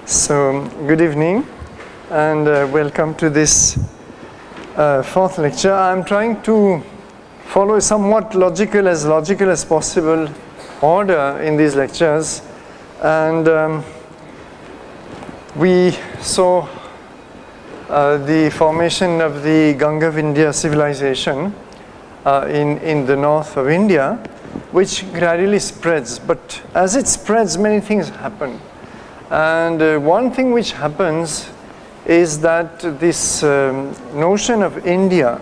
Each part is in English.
So, good evening and welcome to this fourth lecture. I'm trying to follow a somewhat logical as possible order in these lectures, and we saw the formation of the Ganga-Vindhya civilization in the north of India, which gradually spreads. But as it spreads, many things happen. And one thing which happens is that this notion of India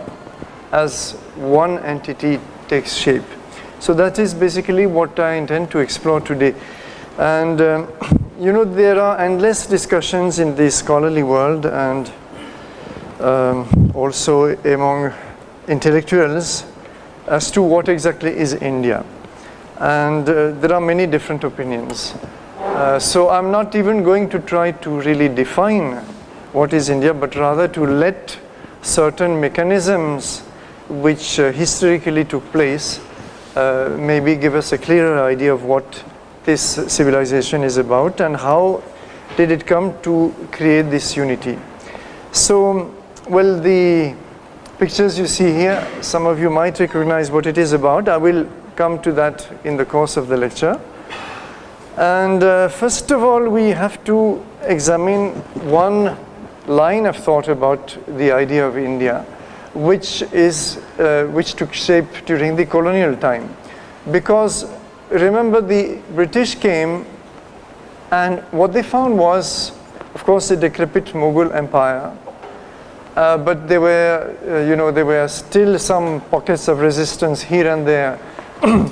as one entity takes shape. So that is basically what I intend to explore today. And there are endless discussions in the scholarly world and also among intellectuals as to what exactly is India. And there are many different opinions. So I'm not even going to try to really define what is India, but rather to let certain mechanisms which historically took place maybe give us a clearer idea of what this civilization is about and how did it come to create this unity. So, well, the pictures you see here, some of you might recognize what it is about. I will come to that in the course of the lecture. And first of all, we have to examine one line of thought about the idea of India, which took shape during the colonial time. Because remember, the British came, and what they found was, of course, a decrepit Mughal empire. But there were still some pockets of resistance here and there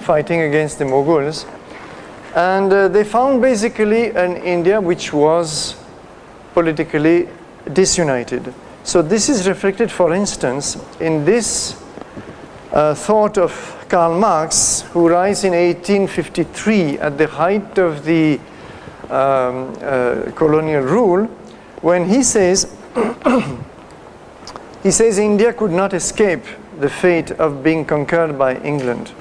fighting against the Mughals. And they found basically an India which was politically disunited. So this is reflected, for instance, in this thought of Karl Marx, who writes in 1853 at the height of the colonial rule, when he says, India could not escape the fate of being conquered by England.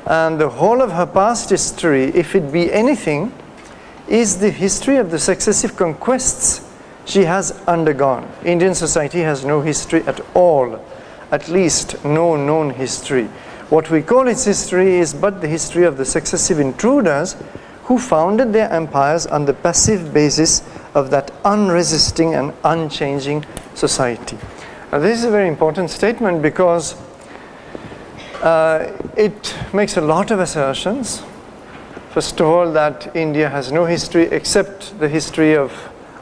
And the whole of her past history, if it be anything, is the history of the successive conquests she has undergone. Indian society has no history at all, at least no known history. What we call its history is but the history of the successive intruders who founded their empires on the passive basis of that unresisting and unchanging society. Now, this is a very important statement because it makes a lot of assertions. First of all, that India has no history except the history of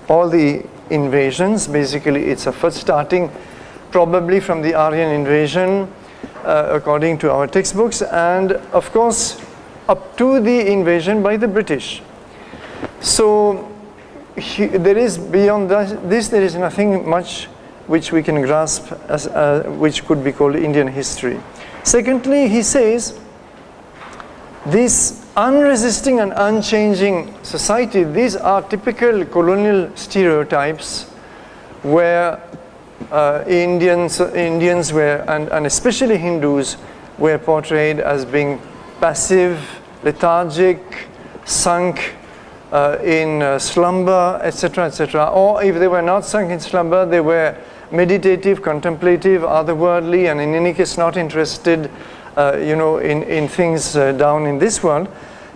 all the invasions. Basically, its effort starting probably from the Aryan invasion, according to our textbooks, and of course, up to the invasion by the British. So, there is beyond this, there is nothing much which we can grasp as which could be called Indian history. Secondly, he says, this unresisting and unchanging society, these are typical colonial stereotypes where Indians were, and especially Hindus, were portrayed as being passive, lethargic, sunk in slumber, etc., etc. Or if they were not sunk in slumber, they were meditative, contemplative, otherworldly, and in any case not interested, in things down in this world.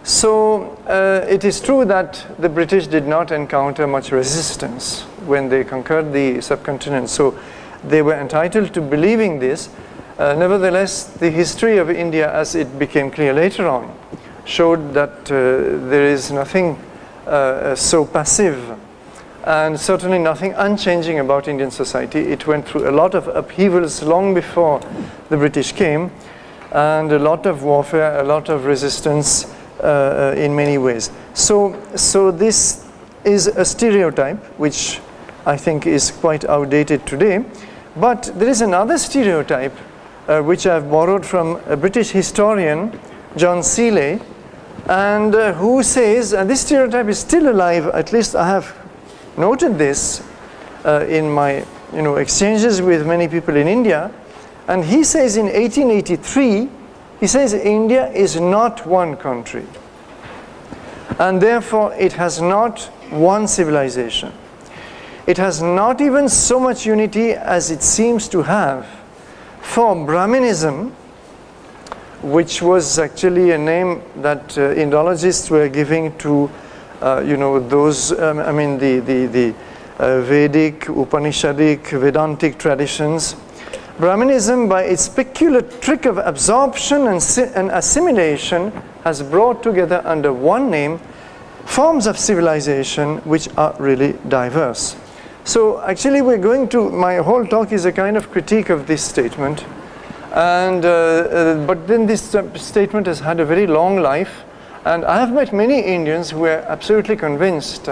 So it is true that the British did not encounter much resistance when they conquered the subcontinent. So they were entitled to believing this. Nevertheless, the history of India, as it became clear later on, showed that there is nothing so passive and certainly nothing unchanging about Indian society. It went through a lot of upheavals long before the British came, and a lot of warfare, a lot of resistance in many ways. So this is a stereotype which I think is quite outdated today. But there is another stereotype which I've borrowed from a British historian, John Seeley, and who says, and this stereotype is still alive, at least I have noted this in my exchanges with many people in India, and he says in 1883, he says India is not one country, and therefore it has not one civilization. It has not even so much unity as it seems to have for Brahminism, which was actually a name that Indologists were giving to, those, the Vedic, Upanishadic, Vedantic traditions. Brahminism, by its peculiar trick of absorption and assimilation, has brought together under one name forms of civilization which are really diverse. So actually my whole talk is a kind of critique of this statement. And, but then this statement has had a very long life. And I have met many Indians who were absolutely convinced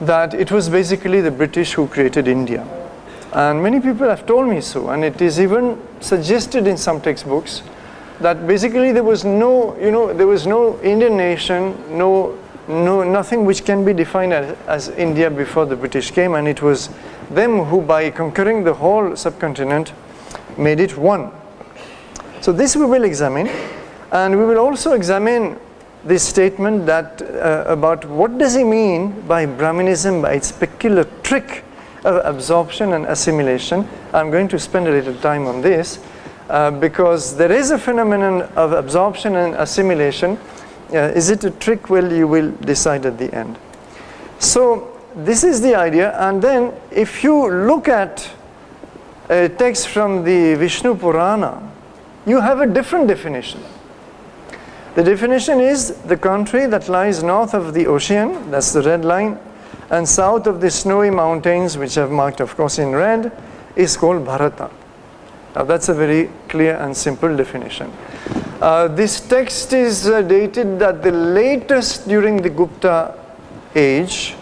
that it was basically the British who created India. And many people have told me so. And it is even suggested in some textbooks that basically there was no, there was no Indian nation, nothing which can be defined as India before the British came, and it was them who, by conquering the whole subcontinent, made it one. So this we will examine, and we will also examine this statement that about what does he mean by Brahminism, by its peculiar trick of absorption and assimilation. I'm going to spend a little time on this because there is a phenomenon of absorption and assimilation. Is it a trick? Well, you will decide at the end. So this is the idea. And then if you look at a text from the Vishnu Purana, you have a different definition. The definition is the country that lies north of the ocean, that's the red line, and south of the snowy mountains, which I've marked, of course, in red, is called Bharata. Now that's a very clear and simple definition. This text is dated at the latest during the Gupta age,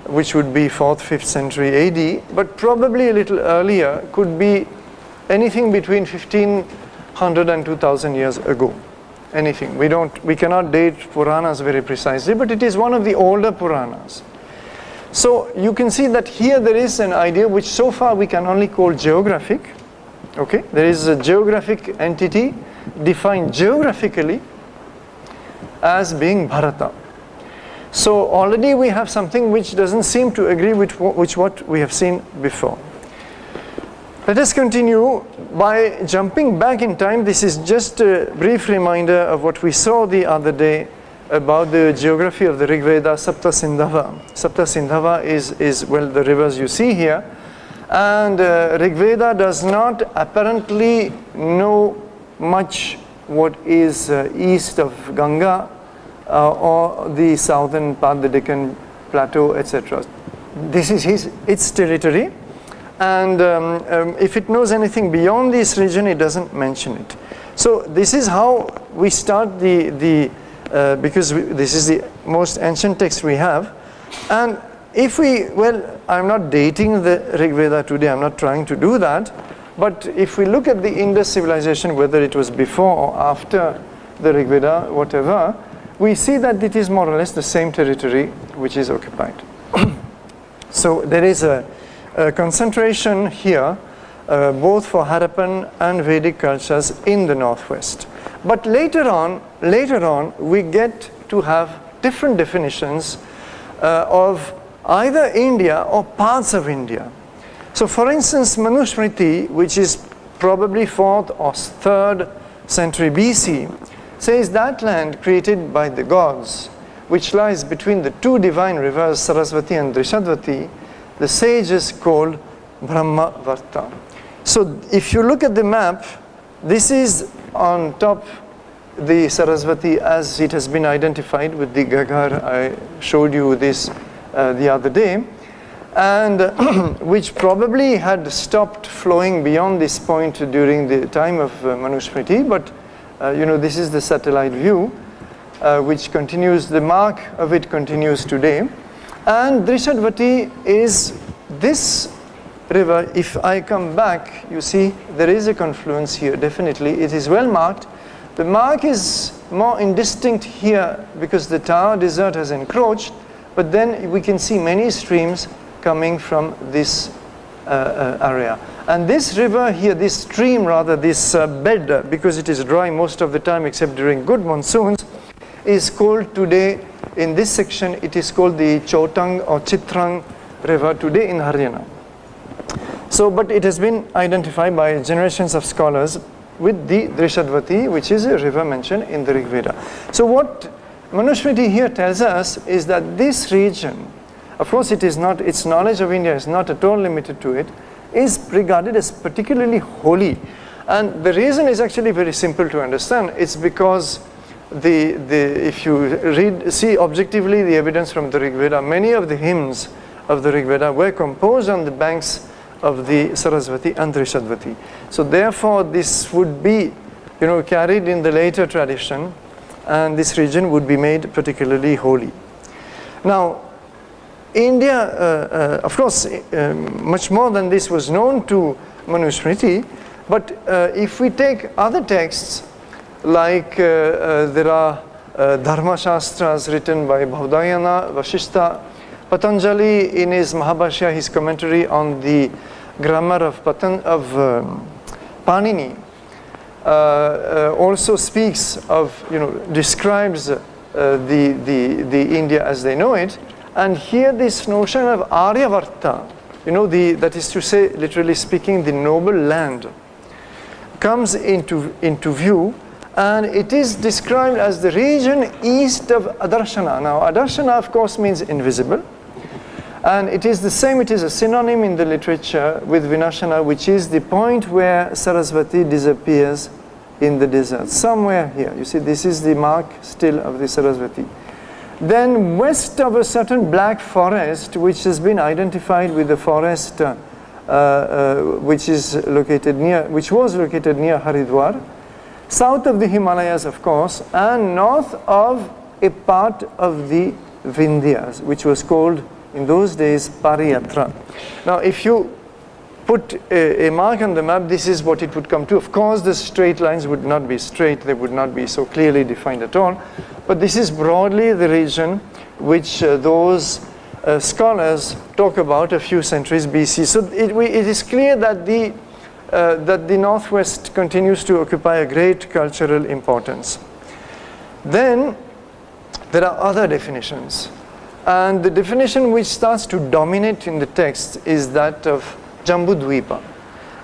which would be 4th, 5th century AD, but probably a little earlier, could be anything between 1500 and 2000 years ago. Anything. We cannot date Puranas very precisely, but it is one of the older Puranas. So you can see that here there is an idea which so far we can only call geographic. Okay, there is a geographic entity defined geographically as being Bharata. So already we have something which doesn't seem to agree with what we have seen before. Let us continue by jumping back in time. This is just a brief reminder of what we saw the other day about the geography of the Rig Veda, Sapta Sindhava. Sapta Sindhava is well, the rivers you see here. And Rig Veda does not apparently know much what is east of Ganga or the southern part, the Deccan Plateau, etc. This is its territory. And if it knows anything beyond this region, it doesn't mention it. So this is how we start because this is the most ancient text we have. And if I'm not dating the Rig Veda today, I'm not trying to do that. But if we look at the Indus civilization, whether it was before or after the Rig Veda, whatever, we see that it is more or less the same territory which is occupied. So there is a concentration here, both for Harappan and Vedic cultures in the northwest. But later on, we get to have different definitions of either India or parts of India. So for instance, Manusmriti, which is probably 4th or 3rd century BC, says that land created by the gods, which lies between the two divine rivers, Saraswati and Drishadvati, the sages called Brahmavarta. So if you look at the map, this is on top the Saraswati as it has been identified with the Gagar. I showed you this the other day, and which probably had stopped flowing beyond this point during the time of Manusmriti, but this is the satellite view which continues, the mark of it continues today. And Drishadvati is this river. If I come back, you see there is a confluence here, definitely. It is well marked. The mark is more indistinct here because the Thar desert has encroached, but then we can see many streams coming from this area. And this river here, this stream rather, this bed, because it is dry most of the time except during good monsoons, is called today in this section, it is called the Chotang or Chitrang River today in Haryana. So, but it has been identified by generations of scholars with the Drishadvati, which is a river mentioned in the Rig Veda. So what Manusmriti here tells us is that this region, of course it is not, its knowledge of India is not at all limited to it, is regarded as particularly holy. And the reason is actually very simple to understand. It's because if you see objectively the evidence from the Rig Veda, many of the hymns of the Rig Veda were composed on the banks of the Saraswati and Drishadvati. So therefore this would be, carried in the later tradition, and this region would be made particularly holy. Now, India, of course, much more than this was known to Manusmriti, but if we take other texts, like there are Dharma Shastras written by Bhaudayana, Vashishta, Patanjali in his Mahabhashya, his commentary on the grammar of Panini, also speaks of, describes the India as they know it. And here this notion of Aryavarta, that is to say, literally speaking, the noble land, comes into view, and it is described as the region east of Adarshana. Now, Adarshana, of course, means invisible. And it is the same, it is a synonym in the literature with Vinashana, which is the point where Saraswati disappears in the desert, somewhere here. You see, this is the mark still of the Saraswati. Then west of a certain black forest, which has been identified with the forest which was located near Haridwar, south of the Himalayas, of course, and north of a part of the Vindhyas, which was called in those days Pariyatra. Now, if you put a mark on the map, this is what it would come to. Of course, the straight lines would not be straight, they would not be so clearly defined at all, but this is broadly the region which those scholars talk about a few centuries BC. So it is clear that the Northwest continues to occupy a great cultural importance. Then there are other definitions. And the definition which starts to dominate in the text is that of Jambudvipa.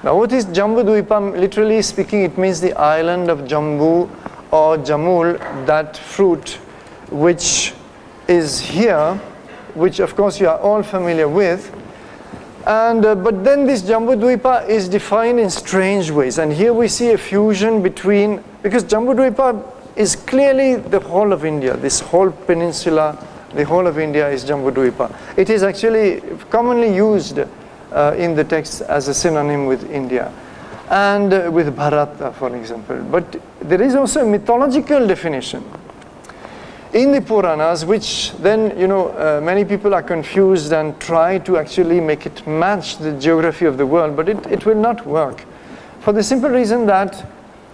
Now, what is Jambudvipa? Literally speaking, it means the island of Jambu or Jamul, that fruit which is here, which of course you are all familiar with. And but then this Jambudvipa is defined in strange ways. And here we see a fusion between, because Jambudvipa is clearly the whole of India, this whole peninsula. The whole of India is Jambudvipa. It is actually commonly used in the text as a synonym with India and with Bharata, for example. But there is also a mythological definition in the Puranas, which then, many people are confused and try to actually make it match the geography of the world, but it will not work. For the simple reason that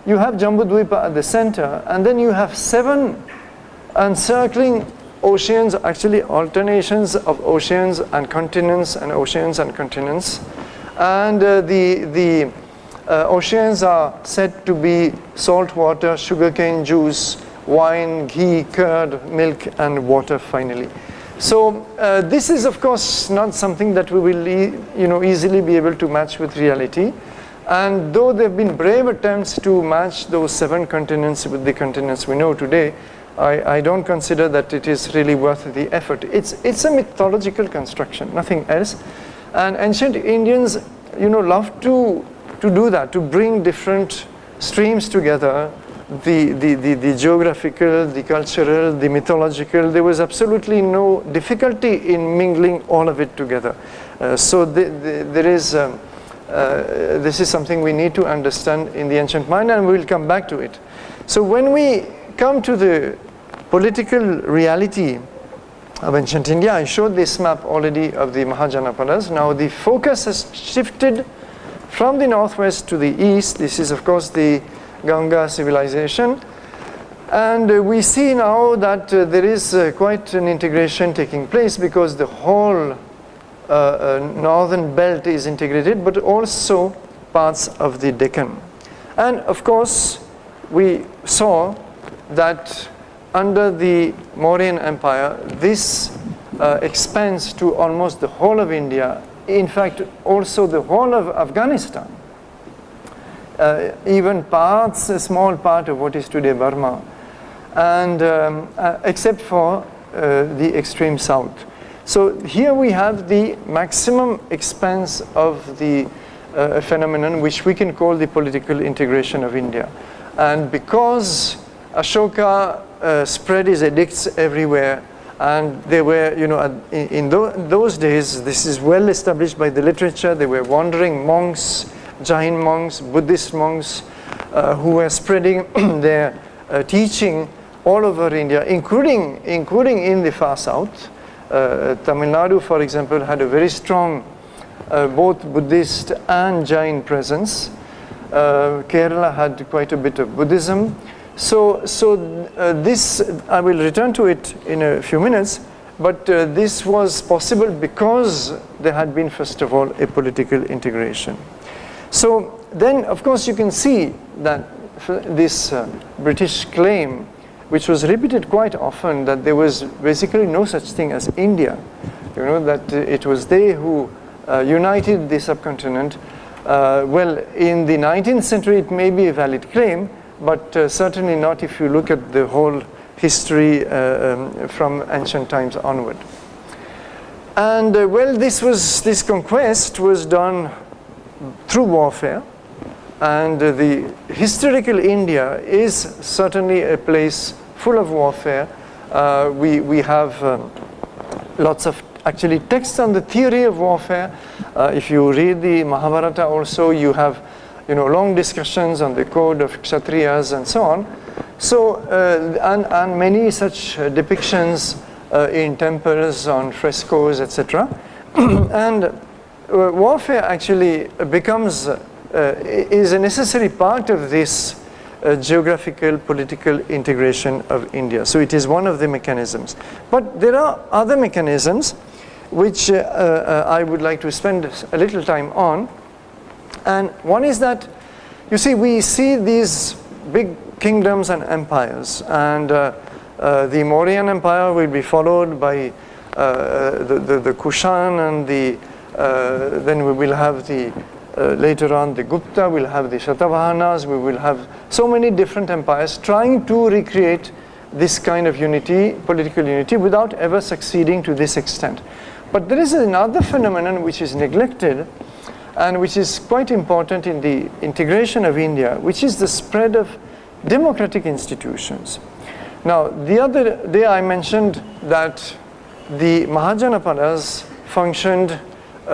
you have Jambudvipa at the center, and then you have 7 encircling oceans, actually alternations of oceans and continents and oceans and continents. And the oceans are said to be salt water, sugarcane juice, wine, ghee, curd, milk, and water finally. So this is of course not something that we will easily be able to match with reality. And though there have been brave attempts to match those 7 continents with the continents we know today, I don't consider that it is really worth the effort. It's a mythological construction, nothing else. And ancient Indians, love to do that, to bring different streams together, the geographical, the cultural, the mythological. There was absolutely no difficulty in mingling all of it together. So there is, this is something we need to understand in the ancient mind, and we will come back to it. So when we come to the political reality of ancient India, I showed this map already of the Mahajanapadas. Now the focus has shifted from the northwest to the east. This is of course the Ganga civilization. And we see now that there is quite an integration taking place, because the whole northern belt is integrated, but also parts of the Deccan. And of course, we saw that under the Mauryan Empire, this expands to almost the whole of India, in fact, also the whole of Afghanistan, even parts, a small part of what is today Burma, and except for the extreme south. So here we have the maximum expanse of the phenomenon which we can call the political integration of India. And because Ashoka spread his edicts everywhere, and they were, you know, in those days, this is well established by the literature, they were wandering monks, Jain monks, Buddhist monks, who were spreading their teaching all over India, including in the far south. Tamil Nadu, for example, had a very strong both Buddhist and Jain presence. Kerala had quite a bit of Buddhism. So this, I will return to it in a few minutes, but this was possible because there had been, first of all, a political integration. So then, of course, you can see that this British claim, which was repeated quite often, that there was basically no such thing as India, you know, that it was they who united the subcontinent. Well, in the 19th century, it may be a valid claim, but certainly not if you look at the whole history from ancient times onward. And well, this conquest was done through warfare, and the historical India is certainly a place full of warfare. We have lots of actually texts on the theory of warfare. If you read the Mahabharata also, you have, you know, long discussions on the code of Kshatriyas and so on. So, and many such depictions in temples, on frescoes, etc. And warfare actually becomes, is a necessary part of this geographical, political integration of India. So it is one of the mechanisms. But there are other mechanisms which I would like to spend a little time on. And one is that, you see, we see these big kingdoms and empires, and the Mauryan Empire will be followed by the Kushan, and then we will have the later on the Gupta, we'll have the Shatavahanas, we will have so many different empires trying to recreate this kind of unity, political unity, without ever succeeding to this extent. But there is another phenomenon which is neglected, and which is quite important in the integration of India, which is the spread of democratic institutions. Now, the other day I mentioned that the Mahajanapadas functioned,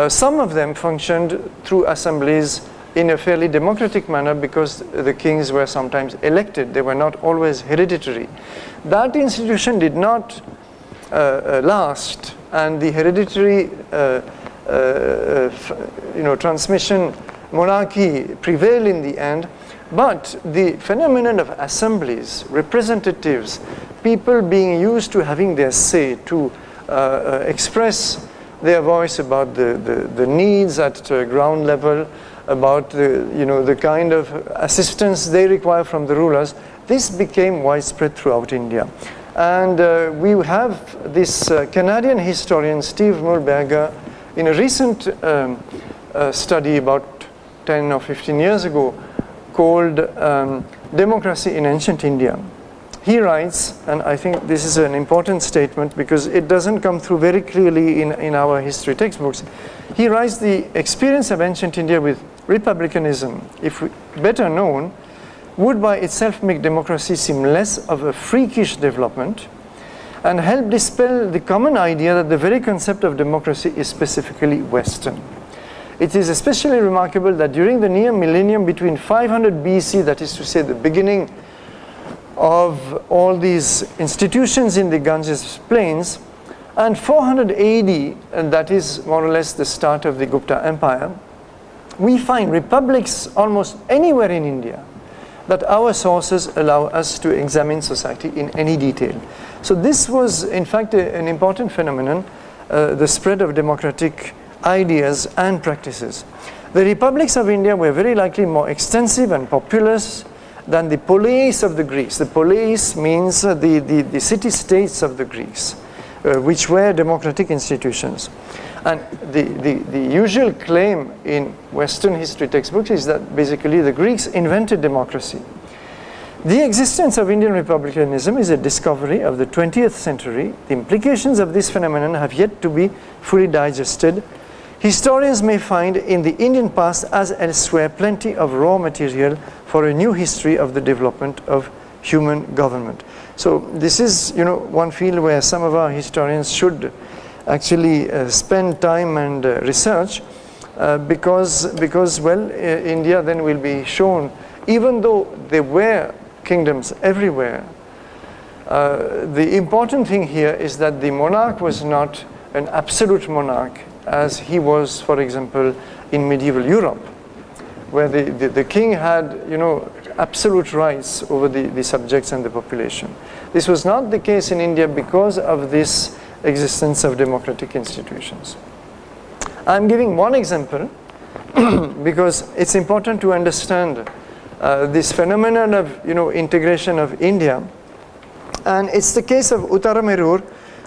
some of them functioned through assemblies in a fairly democratic manner because the kings were sometimes elected. They were not always hereditary. That institution did not last, and the hereditary transmission monarchy prevailed in the end. But the phenomenon of assemblies, representatives, people being used to having their say, to express their voice about the needs at ground level, about the kind of assistance they require from the rulers, this became widespread throughout India. And we have this Canadian historian, Steve Muhlberger, in a recent study about 10 or 15 years ago, called Democracy in Ancient India. He writes, and I think this is an important statement because it doesn't come through very clearly in our history textbooks. He writes, the experience of ancient India with republicanism, if better known, would by itself make democracy seem less of a freakish development and help dispel the common idea that the very concept of democracy is specifically Western. It is especially remarkable that during the near millennium between 500 BC, that is to say the beginning of all these institutions in the Ganges plains, and 400 AD, and that is more or less the start of the Gupta Empire, we find republics almost anywhere in India that our sources allow us to examine society in any detail. So this was, in fact, an important phenomenon, the spread of democratic ideas and practices. The republics of India were very likely more extensive and populous, than the police of the Greeks. The police means the city-states of the Greeks, which were democratic institutions. And the usual claim in Western history textbooks is that basically the Greeks invented democracy. The existence of Indian republicanism is a discovery of the 20th century. The implications of this phenomenon have yet to be fully digested. Historians may find in the Indian past as elsewhere plenty of raw material for a new history of the development of human government. So this is, one field where some of our historians should actually spend time and research because well, India then will be shown, even though there were kingdoms everywhere, the important thing here is that the monarch was not an absolute monarch as he was, for example, in medieval Europe, where the king had, absolute rights over the subjects and the population. This was not the case in India because of this existence of democratic institutions. I'm giving one example because it's important to understand this phenomenon of integration of India, and it's the case of Uttaramerur,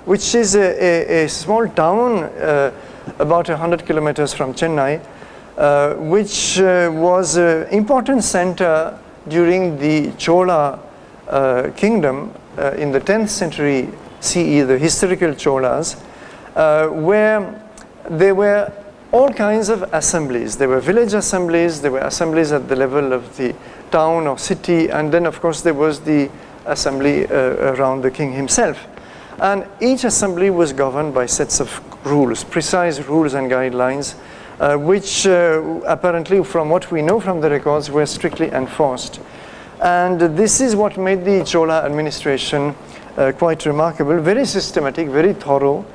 which is a small town about 100 kilometers from Chennai, which was an important center during the Chola kingdom in the 10th century CE, the historical Cholas, where there were all kinds of assemblies. There were village assemblies, there were assemblies at the level of the town or city, and then of course there was the assembly around the king himself. And each assembly was governed by sets of rules, precise rules and guidelines, which apparently, from what we know from the records, were strictly enforced. And this is what made the Chola administration quite remarkable, very systematic, very thorough,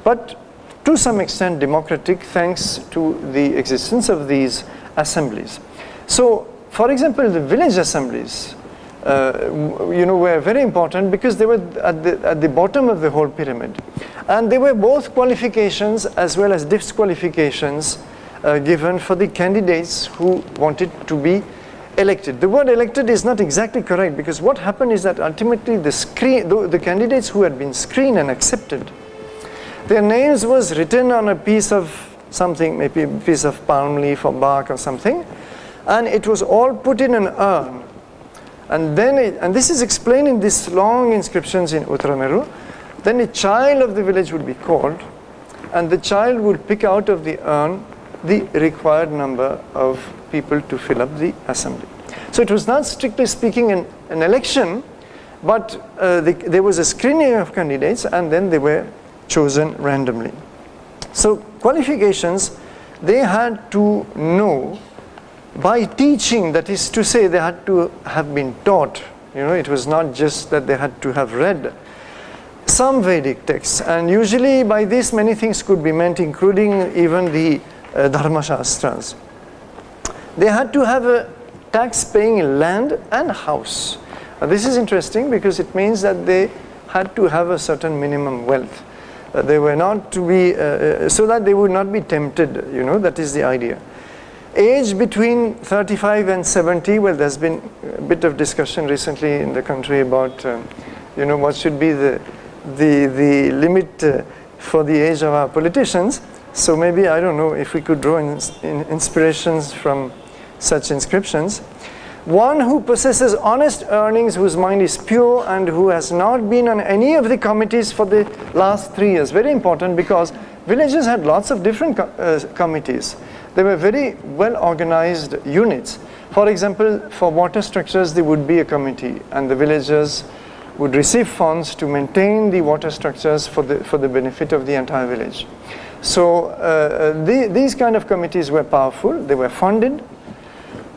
but to some extent democratic, thanks to the existence of these assemblies. So, for example, the village assemblies were very important because they were at the bottom of the whole pyramid. And there were both qualifications as well as disqualifications given for the candidates who wanted to be elected. The word elected is not exactly correct, because what happened is that ultimately the candidates who had been screened and accepted, their names was written on a piece of something, maybe a piece of palm leaf or bark or something, and it was all put in an urn. And then, and this is explained in these long inscriptions in Uttaramerur, then a child of the village would be called, and the child would pick out of the urn the required number of people to fill up the assembly. So it was not strictly speaking an election, but there was a screening of candidates, and then they were chosen randomly. So qualifications, they had to know by teaching, that is to say, they had to have been taught. It was not just that they had to have read some Vedic texts, and usually by this many things could be meant, including even the Dharma Shastras. They had to have a tax-paying land and house. Now, this is interesting because it means that they had to have a certain minimum wealth. They were not to be, so that they would not be tempted, that is the idea. Age between 35 and 70, well, there's been a bit of discussion recently in the country about, what should be the limit for the age of our politicians. So maybe, I don't know, if we could draw inspirations from such inscriptions. One who possesses honest earnings, whose mind is pure, and who has not been on any of the committees for the last 3 years. Very important, because villages had lots of different committees. They were very well organized units. For example, for water structures, there would be a committee, and the villagers would receive funds to maintain the water structures for the benefit of the entire village. So these kind of committees were powerful, they were funded,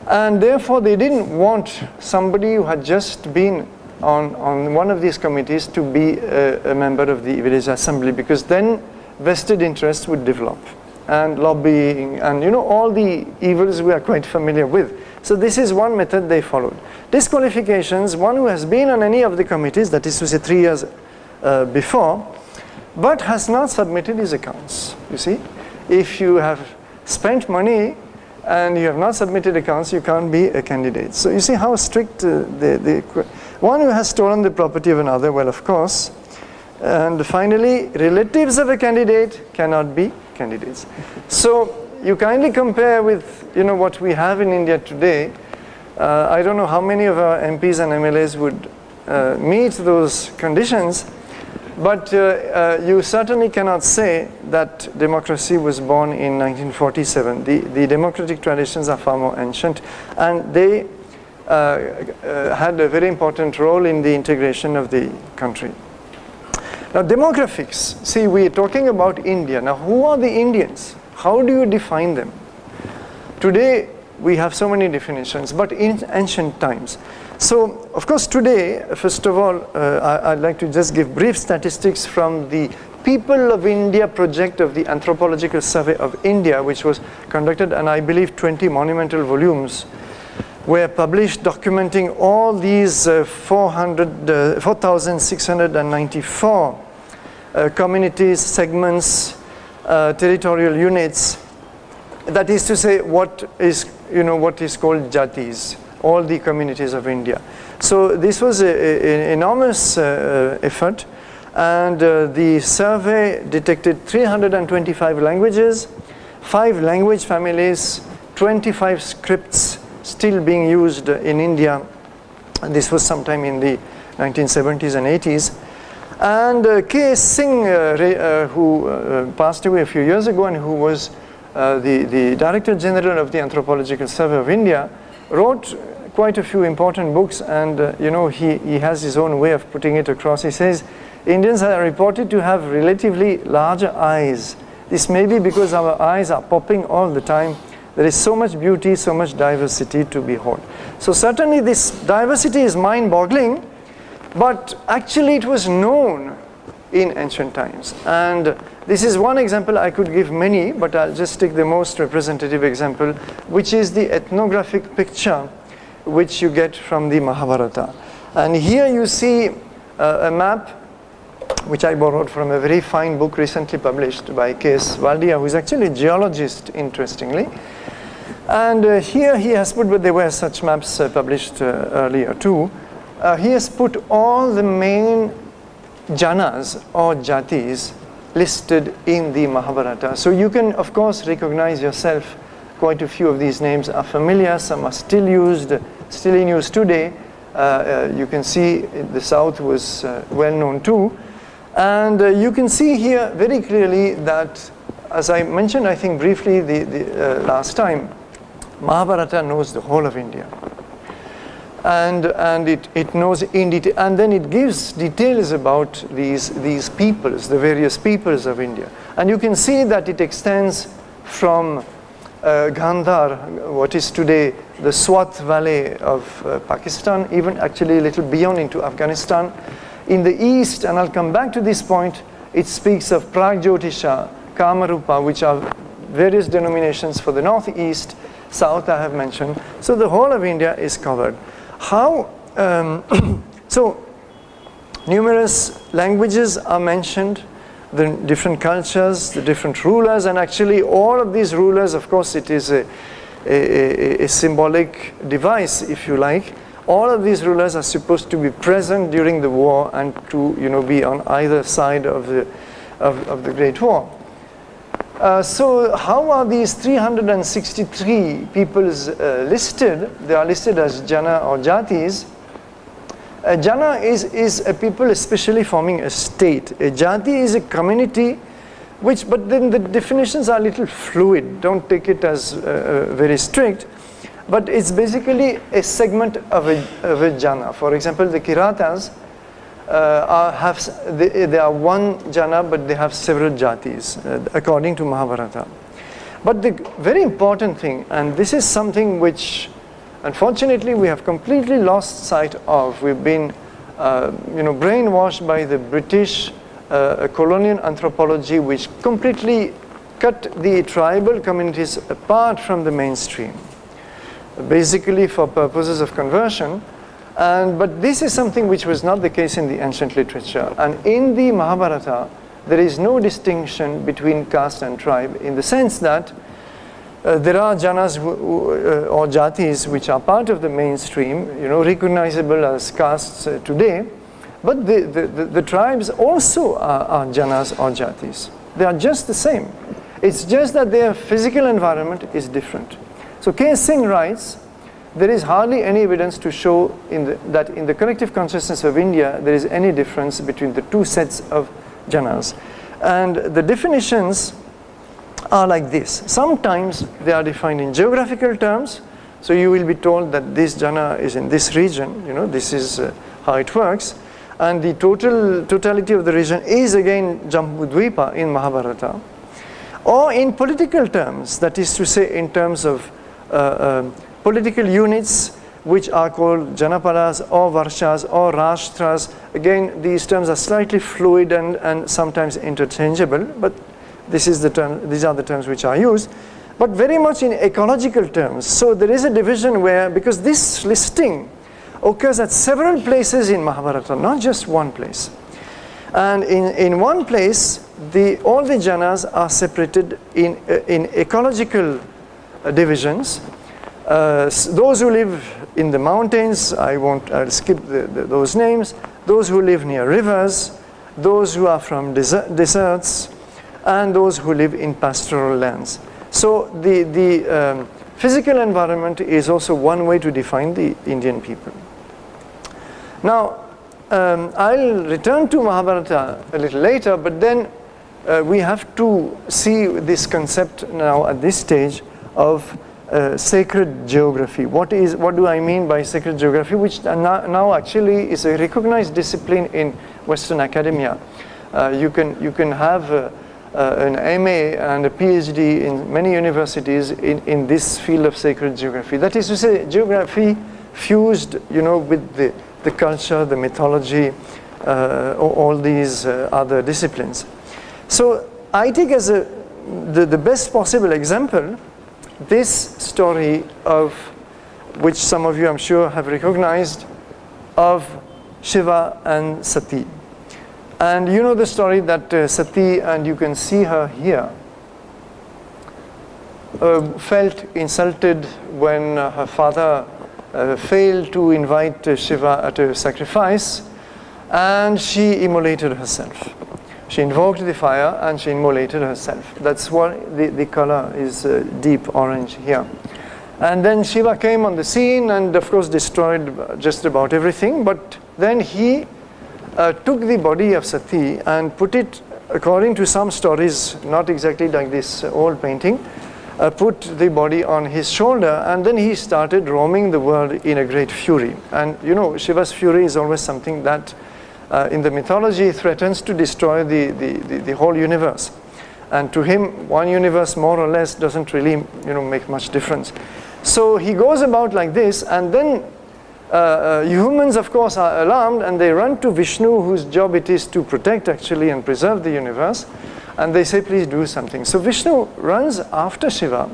and therefore they didn't want somebody who had just been on one of these committees to be a member of the village assembly, because then vested interests would develop, and lobbying, and all the evils we are quite familiar with. So this is one method they followed. Disqualifications, one who has been on any of the committees, that is to say 3 years before, but has not submitted his accounts. You see, if you have spent money and you have not submitted accounts, you can't be a candidate. So you see how strict one who has stolen the property of another, well, of course. And finally, relatives of a candidate cannot be candidates. So you kindly compare with, you know, what we have in India today. I don't know how many of our MPs and MLAs would meet those conditions, but you certainly cannot say that democracy was born in 1947. The democratic traditions are far more ancient, and they had a very important role in the integration of the country. Now, demographics, see, we're talking about India. Now, who are the Indians? How do you define them? Today, we have so many definitions, but in ancient times. So, of course, today, first of all, I'd like to just give brief statistics from the People of India project of the Anthropological Survey of India, which was conducted, and I believe 20 monumental volumes were published documenting all these 4,694 communities, segments, territorial units. That is to say, what is called jatis, all the communities of India. So this was an enormous effort, and the survey detected 325 languages, 5 language families, 25 scripts still being used in India, and this was sometime in the 1970s and 80s. And K.S. Singh, who passed away a few years ago and who was the Director General of the Anthropological Survey of India, wrote quite a few important books, and he has his own way of putting it across. He says, Indians are reported to have relatively larger eyes. This may be because our eyes are popping all the time. There is so much beauty, so much diversity to behold. So certainly this diversity is mind-boggling, but actually it was known in ancient times. And this is one example. I could give many, but I'll just take the most representative example, which is the ethnographic picture which you get from the Mahabharata. And here you see a map which I borrowed from a very fine book recently published by K.S. Valdia, who is actually a geologist, interestingly. And here he has put, but there were such maps published earlier too. He has put all the main janas or jatis listed in the Mahabharata. So you can, of course, recognize yourself. Quite a few of these names are familiar. Some are still in use today. You can see the south was well known too. And you can see here very clearly that, as I mentioned, I think briefly the last time, Mahabharata knows the whole of India. And it knows in detail, and then it gives details about these peoples, the various peoples of India. And you can see that it extends from Gandhar, what is today the Swat Valley of Pakistan, even actually a little beyond into Afghanistan. In the east, and I'll come back to this point, it speaks of Pragjyotisha, Kamarupa, which are various denominations for the northeast. South I have mentioned. So the whole of India is covered. How? So numerous languages are mentioned, the different cultures, the different rulers, and actually all of these rulers, of course, it is a symbolic device, if you like. All of these rulers are supposed to be present during the war and to be on either side of the Great War. So how are these 363 peoples listed? They are listed as jana or jatis. A jana is a people especially forming a state. A jati is a community but then the definitions are a little fluid. Don't take it as very strict. But it's basically a segment of a jana. For example, the Kiratas, they are one jana, but they have several jatis, according to Mahabharata. But the very important thing, and this is something which, unfortunately, we have completely lost sight of. We've been, brainwashed by the British colonial anthropology, which completely cut the tribal communities apart from the mainstream, basically for purposes of conversion. But this is something which was not the case in the ancient literature. And in the Mahabharata, there is no distinction between caste and tribe, in the sense that there are janas or jatis which are part of the mainstream, recognizable as castes today, but the tribes also are janas or jatis. They are just the same. It's just that their physical environment is different. So K. Singh writes, there is hardly any evidence to show that in the collective consciousness of India there is any difference between the two sets of janas. And the definitions are like this. Sometimes they are defined in geographical terms. So you will be told that this jana is in this region, this is how it works. And the totality of the region is again Jambudvipa in Mahabharata. Or in political terms, that is to say in terms of political units which are called Janapadas or Varshas or Rashtras. Again, these terms are slightly fluid and sometimes interchangeable, but these are the terms which are used, but very much in ecological terms. So there is a division where, because this listing occurs at several places in Mahabharata, not just one place. And in one place, all the janas are separated in ecological divisions. Those who live in the mountains, I'll skip those names. Those who live near rivers, those who are from deserts, and those who live in pastoral lands. So the physical environment is also one way to define the Indian people. Now, I'll return to Mahabharata a little later, but then we have to see this concept now at this stage of sacred geography. What do I mean by sacred geography, which now actually is a recognized discipline in Western academia. You can have an MA and a PhD in many universities in this field of sacred geography. That is to say, geography fused, with the culture, the mythology, all these other disciplines. So I take as the best possible example this story of which some of you I'm sure have recognized, of Shiva and Sati. And you know the story that Sati, and you can see her here, felt insulted when her father failed to invite Shiva at a sacrifice, and she immolated herself. She invoked the fire and she immolated herself. That's why the color is deep orange here. And then Shiva came on the scene and of course destroyed just about everything, but then he took the body of Sati and put it, according to some stories, not exactly like this old painting, put the body on his shoulder, and then he started roaming the world in a great fury. And Shiva's fury is always something that in the mythology threatens to destroy the whole universe. And to him, one universe more or less doesn't really make much difference. So he goes about like this, and then humans of course are alarmed, and they run to Vishnu, whose job it is to protect actually and preserve the universe, and they say, please do something. So Vishnu runs after Shiva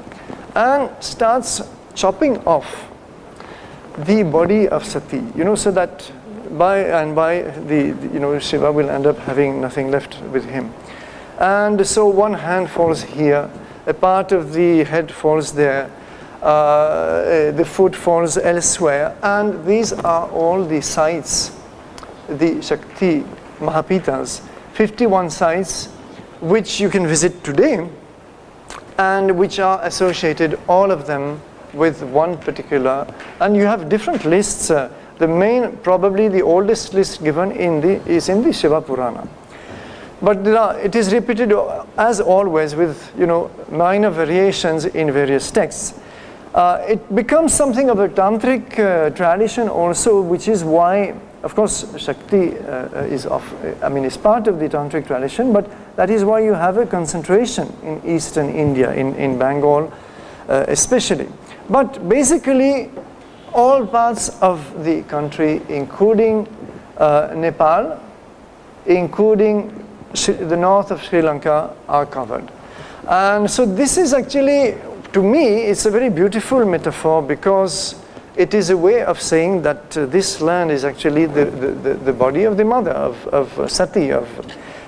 and starts chopping off the body of Sati, so that by and by Shiva will end up having nothing left with him. And so one hand falls here, a part of the head falls there, the foot falls elsewhere, and these are all the sites, the Shakti Mahapitas, 51 sites which you can visit today, and which are associated, all of them, with one particular, and you have different lists. The main, probably the oldest list given is in the Shiva Purana. But it is repeated as always with minor variations in various texts. It becomes something of a tantric tradition also, which is why, of course, Shakti is part of the tantric tradition, but that is why you have a concentration in eastern India, in Bengal especially. But basically, all parts of the country, including Nepal, including the north of Sri Lanka, are covered. And so this is actually, to me, it's a very beautiful metaphor, because it is a way of saying that this land is actually the body of the mother, of Sati, of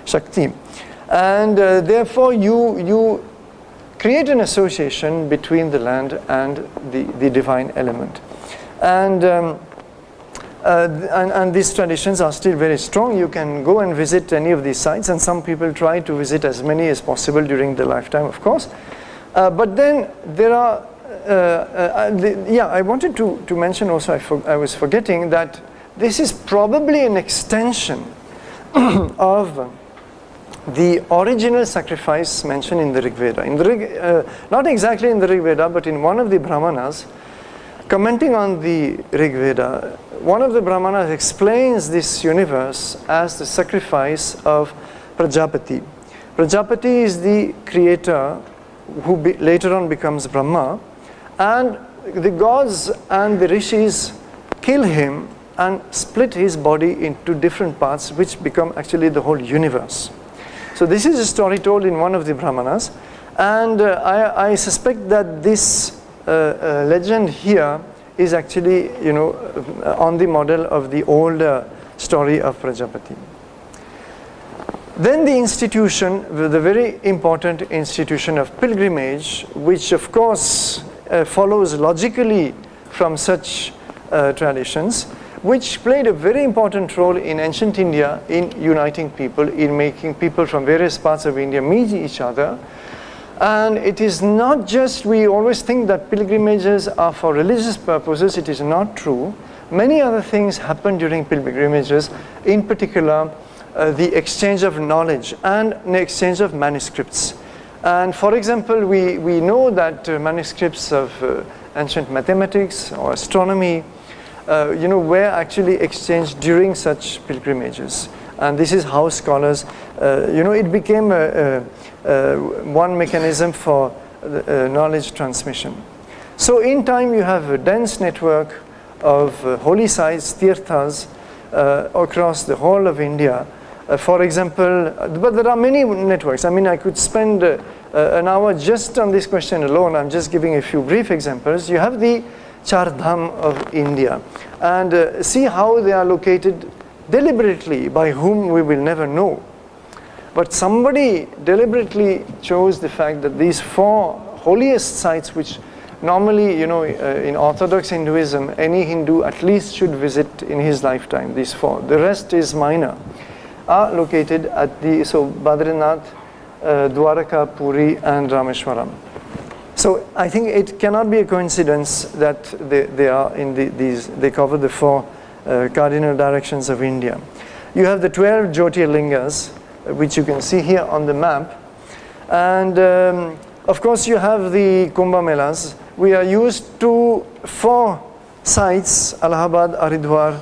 Shakti. And therefore you create an association between the land and the divine element. And these traditions are still very strong. You can go and visit any of these sites, and some people try to visit as many as possible during their lifetime, of course. But then there are, I wanted to mention also, I was forgetting that this is probably an extension of the original sacrifice mentioned in the Rig Veda. Not exactly in the Rig Veda, but in one of the Brahmanas, commenting on the Rig Veda, one of the Brahmanas explains this universe as the sacrifice of Prajapati. Prajapati is the creator who later on becomes Brahma, and the gods and the rishis kill him and split his body into different parts, which become actually the whole universe. So this is a story told in one of the Brahmanas, and I suspect that this legend here is actually, on the model of the older story of Prajapati. Then the institution, the very important institution of pilgrimage, which of course follows logically from such traditions, which played a very important role in ancient India in uniting people, in making people from various parts of India meet each other. And it is not just, we always think that pilgrimages are for religious purposes. It is not true. Many other things happen during pilgrimages, in particular the exchange of knowledge and the exchange of manuscripts. And for example, we know that manuscripts of ancient mathematics or astronomy were actually exchanged during such pilgrimages. And this is how scholars, it became one mechanism for knowledge transmission. So in time you have a dense network of holy sites, tirthas, across the whole of India. For example, but there are many networks. I mean, I could spend an hour just on this question alone. I'm just giving a few brief examples. You have the Char Dham of India, and see how they are located deliberately, by whom we will never know. But somebody deliberately chose the fact that these 4 holiest sites, which normally, in Orthodox Hinduism, any Hindu at least should visit in his lifetime, these 4. The rest is minor, are located at Badrinath, Dwaraka, Puri, and Rameshwaram. So I think it cannot be a coincidence that they are in they cover the 4 cardinal directions of India. You have the 12 Jyotirlingas, which you can see here on the map. And of course you have the Kumbh Melas. We are used to 4 sites, Allahabad, Haridwar,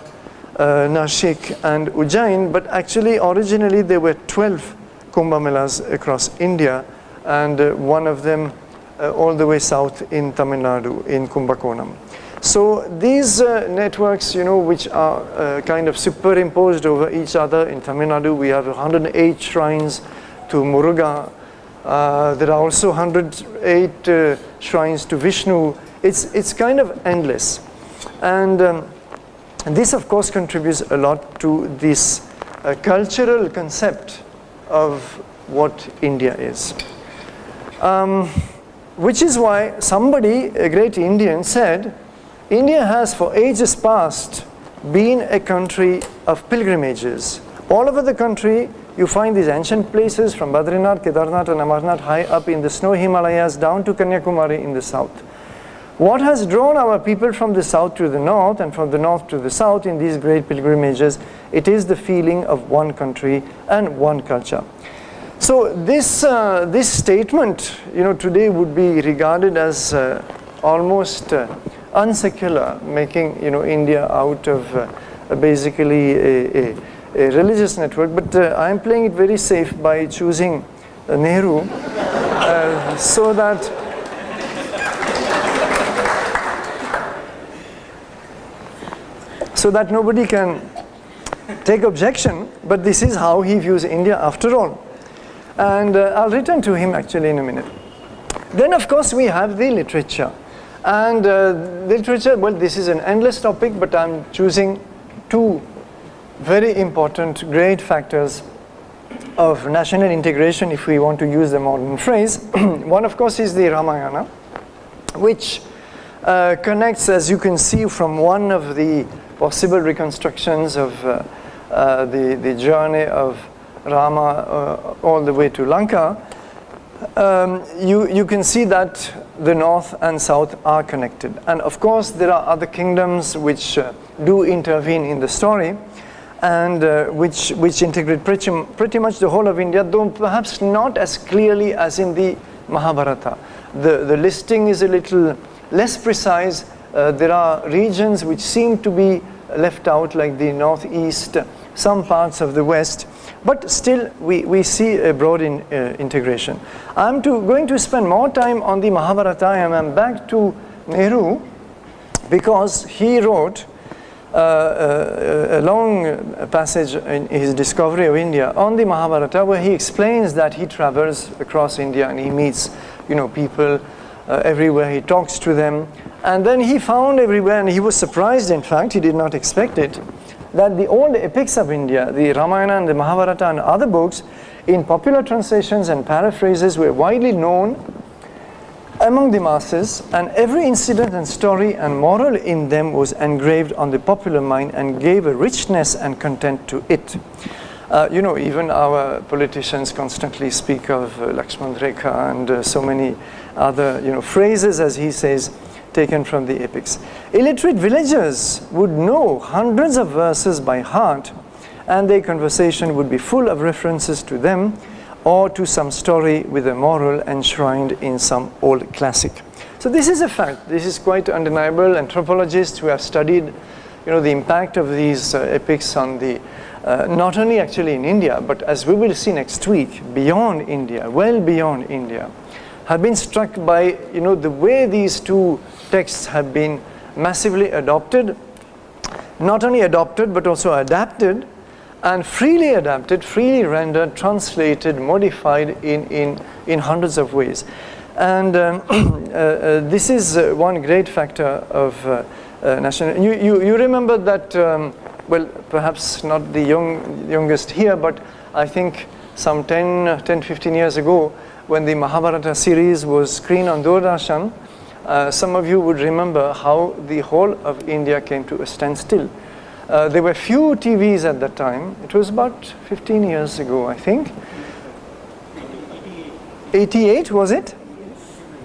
Nashik and Ujjain, but actually originally there were 12 Kumbh Melas across India, and one of them all the way south in Tamil Nadu, in Kumbakonam. So these networks, which are kind of superimposed over each other. In Tamil Nadu, we have 108 shrines to Muruga. There are also 108 shrines to Vishnu. It's kind of endless. And this, of course, contributes a lot to this cultural concept of what India is. Which is why somebody, a great Indian, said, India has for ages past been a country of pilgrimages. All over the country, you find these ancient places from Badrinath, Kedarnath and Amarnath high up in the snow Himalayas down to Kanyakumari in the south. What has drawn our people from the south to the north and from the north to the south in these great pilgrimages? It is the feeling of one country and one culture. So this statement, today would be regarded as almost unsecular, making India out of basically a religious network. But I am playing it very safe by choosing Nehru, so that nobody can take objection. But this is how he views India after all. And I'll return to him actually in a minute. Then of course we have the literature. And the literature, well, this is an endless topic, but I'm choosing 2 very important, great factors of national integration, if we want to use the modern phrase. One, of course, is the Ramayana, which connects, as you can see from one of the possible reconstructions of the journey of Rama all the way to Lanka. You can see that the north and south are connected. And of course, there are other kingdoms which do intervene in the story, and which integrate pretty much the whole of India, though perhaps not as clearly as in the Mahabharata. The listing is a little less precise. There are regions which seem to be left out, like the northeast, some parts of the west, but still we see a broad integration. I'm going to spend more time on the Mahabharata, and I'm back to Nehru, because he wrote a long passage in his Discovery of India on the Mahabharata, where he explains that he travels across India and he meets, people everywhere, he talks to them, and then he found everywhere, and he was surprised, in fact, he did not expect it, that the old epics of India, the Ramayana and the Mahabharata and other books, in popular translations and paraphrases, were widely known among the masses, and every incident and story and moral in them was engraved on the popular mind and gave a richness and content to it. Even our politicians constantly speak of Lakshman Rekha and so many other phrases, as he says, taken from the epics. Illiterate villagers would know hundreds of verses by heart, and their conversation would be full of references to them or to some story with a moral enshrined in some old classic. So this is a fact. This is quite undeniable. Anthropologists who have studied the impact of these epics on the not only actually in India, but as we will see next week, beyond India, well beyond India, have been struck by the way these two texts have been massively adopted, not only adopted but also adapted, and freely adapted, freely rendered, translated, modified in hundreds of ways. And this is one great factor of national. You remember that, well, perhaps not the youngest here, but I think some 10-15 years ago, when the Mahabharata series was screened on Doordarshan, some of you would remember how the whole of India came to a standstill. There were few TVs at that time. It was about 15 years ago, I think. 88, was it?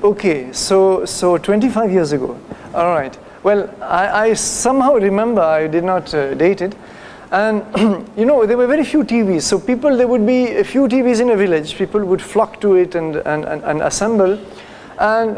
Okay, so 25 years ago. All right. Well, I somehow remember, I did not date it. And, there were very few TVs. So there would be a few TVs in a village. People would flock to it and assemble. And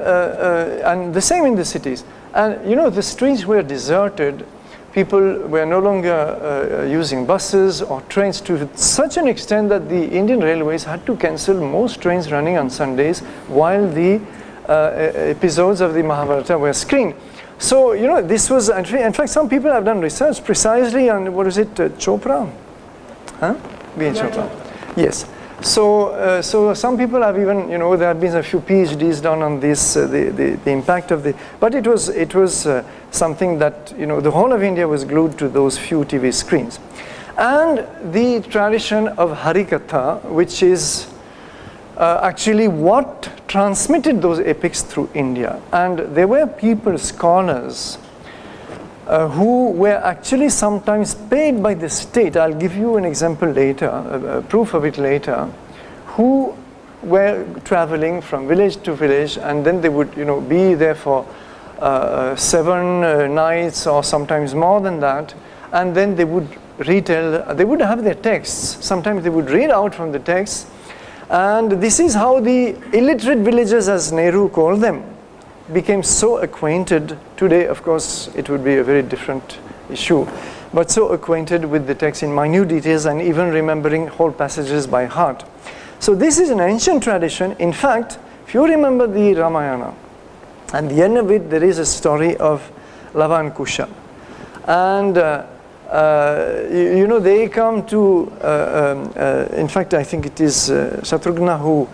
the same in the cities. And, the streets were deserted. People were no longer using buses or trains to such an extent that the Indian Railways had to cancel most trains running on Sundays while the episodes of the Mahabharata were screened. So, this was, in fact, some people have done research precisely on, what is it, Chopra? Huh? B.N. Chopra. Yes. So some people have even, there have been a few PhDs done on this, the impact of but it was something that, the whole of India was glued to those few TV screens. And the tradition of Harikatha, which is actually what transmitted those epics through India. And there were people, scholars, who were actually sometimes paid by the state. I'll give you an example later, a proof of it later, who were traveling from village to village, and then they would be there for 7 nights or sometimes more than that, and then they would retell, they would have their texts. Sometimes they would read out from the texts, and this is how the illiterate villagers, as Nehru called them, became so acquainted. Today, of course, it would be a very different issue, but so acquainted with the text in minute details and even remembering whole passages by heart. So this is an ancient tradition. In fact, if you remember the Ramayana, at the end of it, there is a story of Lava and Kusha. And, they come to, in fact, I think it is Shatrughna who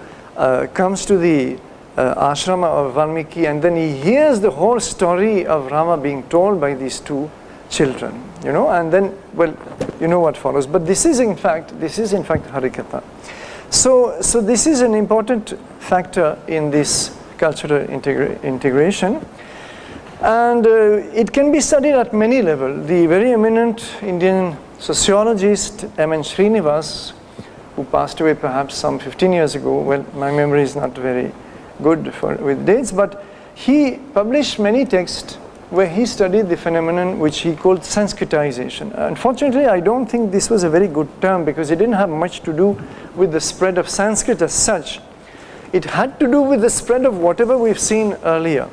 comes to the ashrama of Valmiki, and then he hears the whole story of Rama being told by these two children. you know, and then, well, you know what follows. But this is in fact Harikatha. So this is an important factor in this cultural integration. And it can be studied at many levels. The very eminent Indian sociologist M.N. Srinivas, who passed away perhaps some 15 years ago, well, my memory is not very good with dates, but he published many texts where he studied the phenomenon which he called Sanskritization. Unfortunately, I don't think this was a very good term because it didn't have much to do with the spread of Sanskrit as such. It had to do with the spread of whatever we've seen earlier.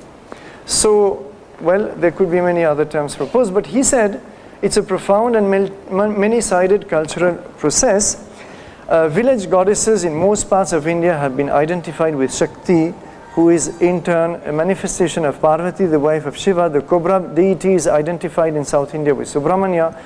So, well, there could be many other terms proposed, but he said it's a profound and many-sided cultural process. Village goddesses in most parts of India have been identified with Shakti, who is in turn a manifestation of Parvati, the wife of Shiva. The Cobra deity is identified in South India with Subramanya,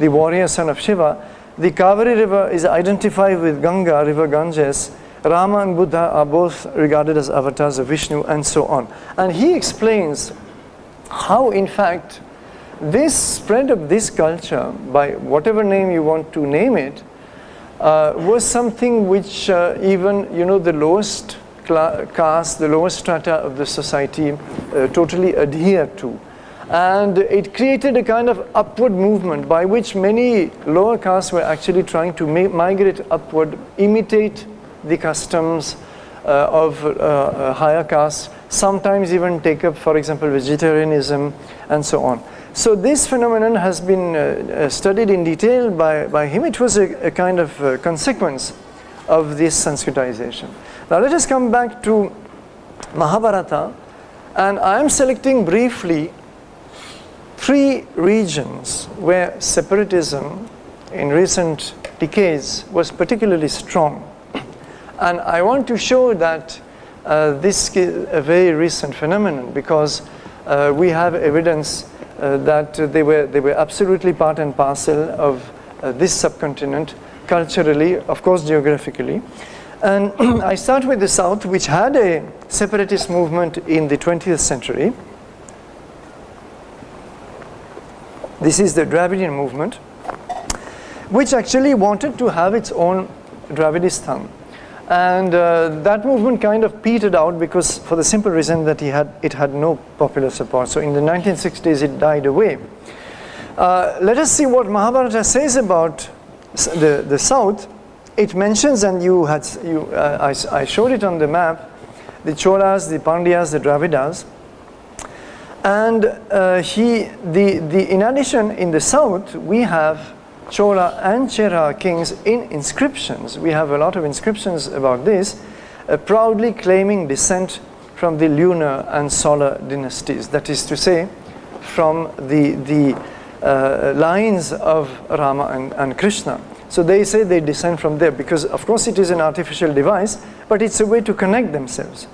the warrior son of Shiva. The Kaveri river is identified with Ganga, river Ganges. Rama and Buddha are both regarded as avatars of Vishnu, and so on. And he explains how, in fact, this spread of this culture, by whatever name you want to name it, was something which even, you know, the lowest caste, the lowest strata of the society totally adhered to. And it created a kind of upward movement by which many lower castes were actually trying to migrate upward, imitate the customs of higher castes, sometimes even take up, for example, vegetarianism and so on. So this phenomenon has been studied in detail by him. It was a kind of consequence of this Sanskritization. Now let us come back to Mahabharata, and I am selecting briefly 3 regions where separatism in recent decades was particularly strong. And I want to show that this is a very recent phenomenon because we have evidence that they were absolutely part and parcel of this subcontinent culturally, of course geographically. And I start with the South, which had a separatist movement in the 20th century. This is the Dravidian movement, which actually wanted to have its own Dravidistan. And that movement kind of petered out because for the simple reason that it had no popular support. So in the 1960s, it died away. Let us see what Mahabharata says about the South. It mentions, and I showed it on the map, the Cholas, the Pandyas, the Dravidas. And in addition, in the South, we have Chola and Chera kings in inscriptions. We have a lot of inscriptions about this, proudly claiming descent from the lunar and solar dynasties. That is to say, from the lines of Rama and Krishna. So they say they descend from there because, of course, it is an artificial device, but it's a way to connect themselves.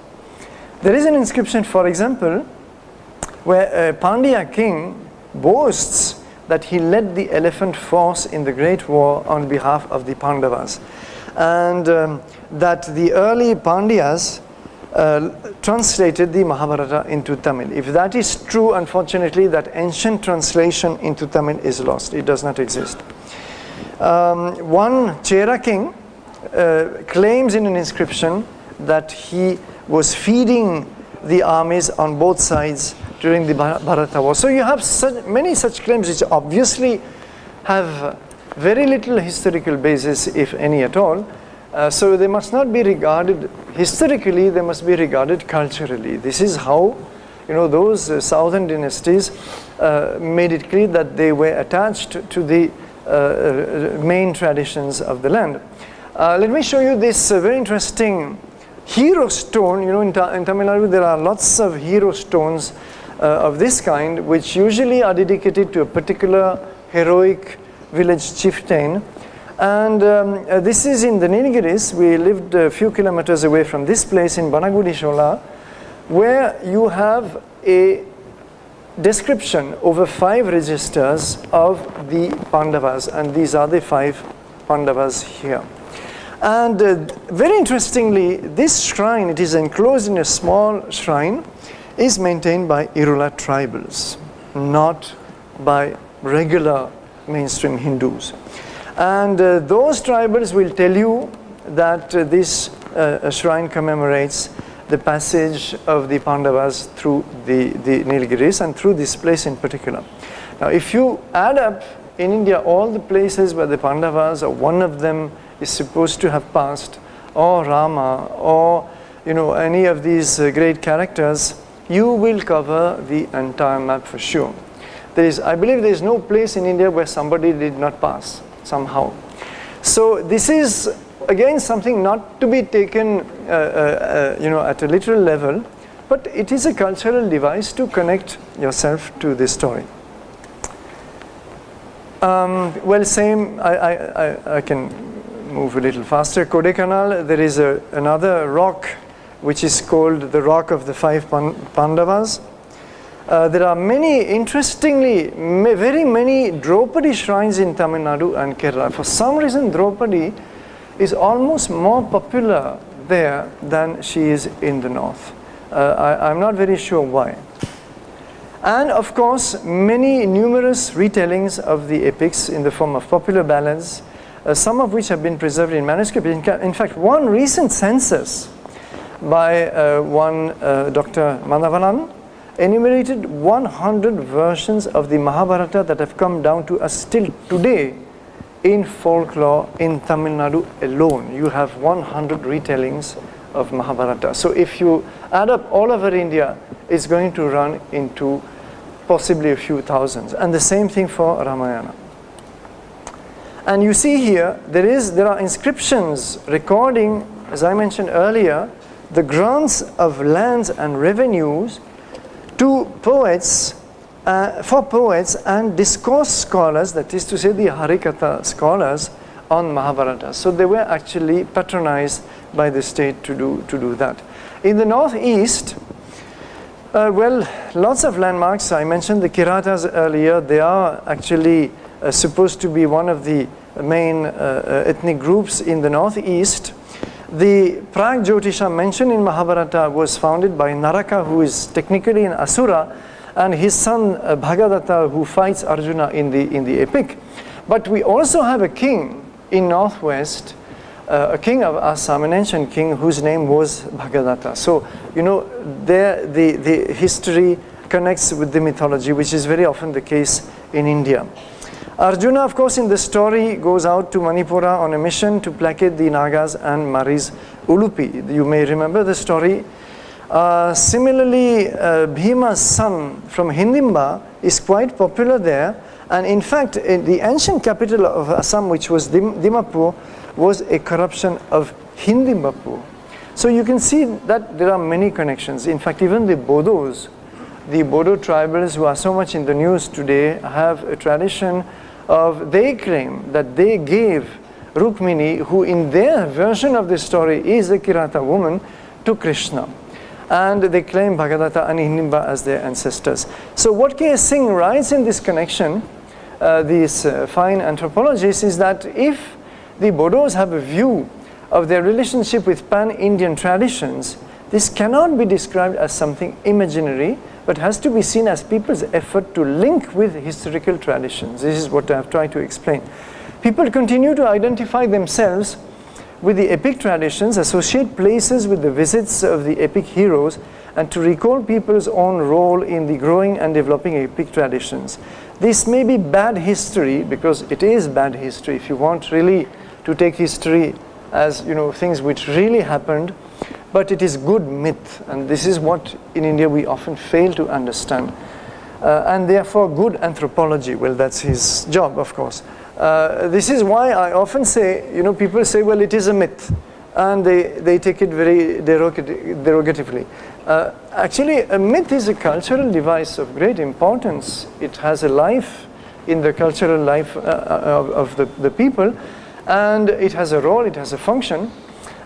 There is an inscription, for example, where a Pandya king boasts that he led the elephant force in the Great War on behalf of the Pandavas. And that the early Pandyas translated the Mahabharata into Tamil. If that is true, unfortunately, that ancient translation into Tamil is lost. It does not exist. One Chera king claims in an inscription that he was feeding the armies on both sides during the Bharata War. So you have many such claims which obviously have very little historical basis, if any at all. So they must not be regarded historically, they must be regarded culturally. This is how, you know, those southern dynasties made it clear that they were attached to the main traditions of the land. Let me show you this very interesting hero stone. You know, in Tamil Nadu there are lots of hero stones of this kind, which usually are dedicated to a particular heroic village chieftain. And this is in the Nilgiris. We lived a few kilometers away from this place in Banagudi Shola, where you have a description over 5 registers of the Pandavas, and these are the 5 Pandavas here. And very interestingly, this shrine, it is enclosed in a small shrine, is maintained by Irula tribals, not by regular mainstream Hindus. And those tribals will tell you that this shrine commemorates the passage of the Pandavas through the Nilgiris and through this place in particular. Now, if you add up in India all the places where the Pandavas or one of them is supposed to have passed, or Rama, or any of these great characters, you will cover the entire map for sure. I believe there is no place in India where somebody did not pass somehow. So this is again something not to be taken at a literal level, but it is a cultural device to connect yourself to this story. Well, same, I can move a little faster. Kodaikanal, there is another rock which is called the Rock of the Five Pandavas. There are many, interestingly, very many Draupadi shrines in Tamil Nadu and Kerala. For some reason, Draupadi is almost more popular there than she is in the north. I'm not very sure why. And of course, numerous retellings of the epics in the form of popular ballads, some of which have been preserved in manuscript. In fact, one recent census by one Dr. Manavalan enumerated 100 versions of the Mahabharata that have come down to us still today in folklore in Tamil Nadu alone. You have 100 retellings of Mahabharata. So if you add up all over India, it's going to run into possibly a few thousands. And the same thing for Ramayana. And you see here, there are inscriptions recording, as I mentioned earlier, the grants of lands and revenues to poets, for poets and discourse scholars, that is to say the Harikatha scholars on Mahabharata. So they were actually patronized by the state to do that. In the northeast, well, lots of landmarks. I mentioned the Kiratas earlier. They are actually supposed to be one of the main ethnic groups in the northeast. The Prag Jyotisha mentioned in Mahabharata was founded by Naraka, who is technically an Asura, and his son Bhagadatta, who fights Arjuna in the epic. But we also have a king in northwest, a king of Assam, an ancient king whose name was Bhagadatta. So, there the history connects with the mythology, which is very often the case in India. Arjuna, of course, in the story goes out to Manipura on a mission to placate the Nagas and marries Ulupi. You may remember the story. Similarly, Bhima's son from Hindimba is quite popular there. And in fact, the ancient capital of Assam, which was Dimapur, was a corruption of Hindimbapur. So you can see that there are many connections. In fact, even the Bodos, the Bodo tribals who are so much in the news today, have a tradition of, they claim that they gave Rukmini, who in their version of the story is a Kirata woman, to Krishna. And they claim Bhagadatta and Hindimba as their ancestors. So what K.S. Singh writes in this connection, these fine anthropologists, is that if the Bodos have a view of their relationship with pan-Indian traditions, this cannot be described as something imaginary, but has to be seen as people's effort to link with historical traditions. This is what I have tried to explain. People continue to identify themselves with the epic traditions, associate places with the visits of the epic heroes, and to recall people's own role in the growing and developing epic traditions. This may be bad history, because it is bad history. If you want really to take history as things which really happened, but it is good myth, and this is what in India we often fail to understand. And therefore good anthropology, well, that's his job, of course. This is why I often say, people say, well, it is a myth, and they take it very derogatively. Actually, a myth is a cultural device of great importance. It has a life in the cultural life of the people, and it has a role, it has a function,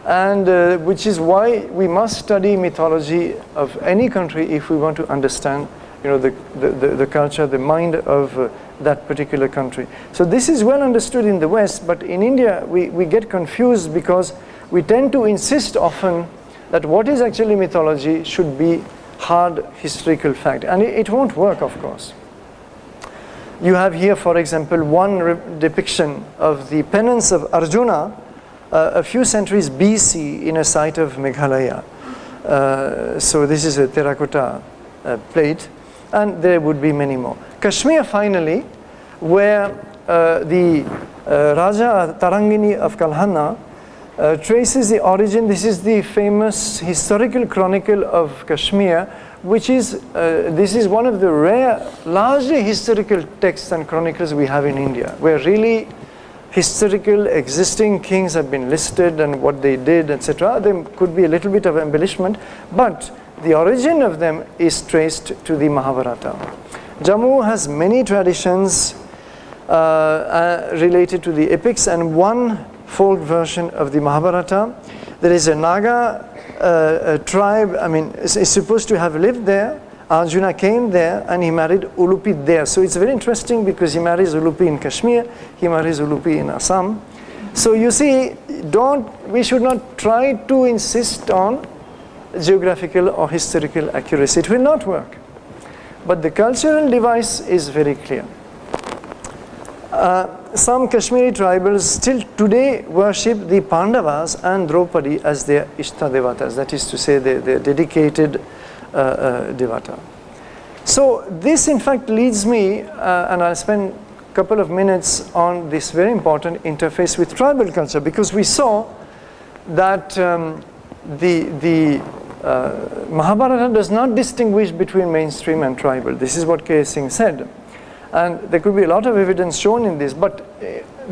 and which is why we must study mythology of any country if we want to understand the culture, the mind of that particular country. So this is well understood in the West, but in India we get confused because we tend to insist often that what is actually mythology should be hard historical fact, and it won't work, of course. You have here, for example, one depiction of the penance of Arjuna a few centuries BC in a site of Meghalaya. So this is a terracotta plate, and there would be many more. Kashmir, finally, where the Raja Tarangini of Kalhana traces the origin. This is the famous historical chronicle of Kashmir, which is, this is one of the rare, largely historical texts and chronicles we have in India, where really historical existing kings have been listed and what they did, etc. There could be a little bit of embellishment, but the origin of them is traced to the Mahabharata. Jammu has many traditions related to the epics, and one folk version of the Mahabharata. There is a Naga tribe, I mean, is supposed to have lived there. Arjuna came there and he married Ulupi there. So it's very interesting because he marries Ulupi in Kashmir, he marries Ulupi in Assam. So you see, we should not try to insist on geographical or historical accuracy. It will not work. But the cultural device is very clear. Some Kashmiri tribals still today worship the Pandavas and Draupadi as their Ishta Devatas, that is to say, their dedicated Devata. So this in fact leads me, and I'll spend a couple of minutes on this very important interface with tribal culture, because we saw that the Mahabharata does not distinguish between mainstream and tribal. This is what K. Singh said. And there could be a lot of evidence shown in this, but